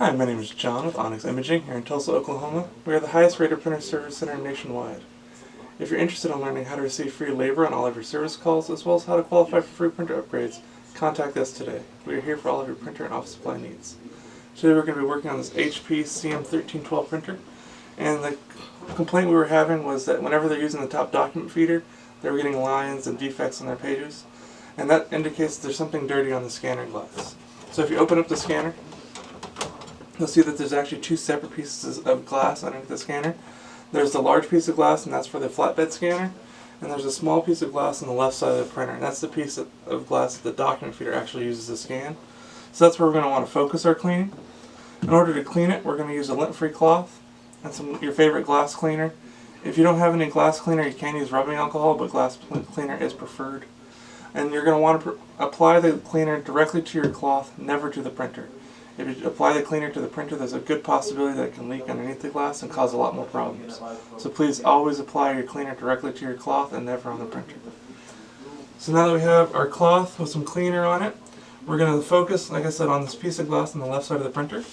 Hi, my name is John with Onyx Imaging here in Tulsa, Oklahoma. We are the highest rated printer service center nationwide. If you're interested in learning how to receive free labor on all of your service calls, as well as how to qualify for free printer upgrades, contact us today. We are here for all of your printer and office supply needs. Today we're going to be working on this HP CM1312 printer, and the complaint we were having was that whenever they're using the top document feeder, they were getting lines and defects on their pages, and that indicates there's something dirty on the scanner glass. So if you open up the scanner, you'll see that there's actually two separate pieces of glass underneath the scanner. There's the large piece of glass, and that's for the flatbed scanner, and there's a small piece of glass on the left side of the printer, and that's the piece of glass that the document feeder actually uses to scan. So that's where we're going to want to focus our cleaning. In order to clean it, we're going to use a lint-free cloth and your favorite glass cleaner. If you don't have any glass cleaner, you can use rubbing alcohol, but glass cleaner is preferred. And you're going to want to apply the cleaner directly to your cloth, never to the printer. If you apply the cleaner to the printer, there's a good possibility that it can leak underneath the glass and cause a lot more problems. So please always apply your cleaner directly to your cloth and never on the printer. So now that we have our cloth with some cleaner on it, we're going to focus, like I said, on this piece of glass on the left side of the printer.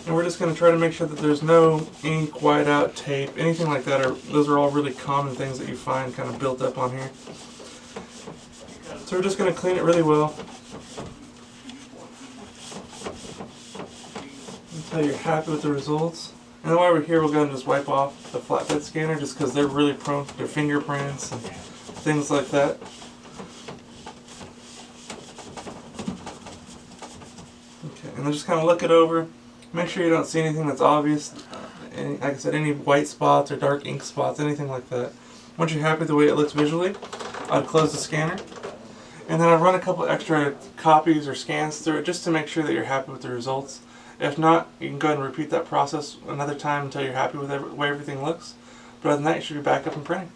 And we're just going to try to make sure that there's no ink, whiteout, tape, anything like that. Those are all really common things that you find kind of built up on here. So we're just going to clean it really well until you're happy with the results. And then while we're here, we'll go and just wipe off the flatbed scanner, just because they're really prone to their fingerprints and things like that. Okay, and then just kind of look it over. Make sure you don't see anything that's obvious. Like I said, any white spots or dark ink spots, anything like that. Once you're happy with the way it looks visually, I'd close the scanner. And then I've run a couple extra copies or scans through it just to make sure that you're happy with the results. If not, you can go ahead and repeat that process another time until you're happy with the way everything looks. But other than that, you should be back up and printing.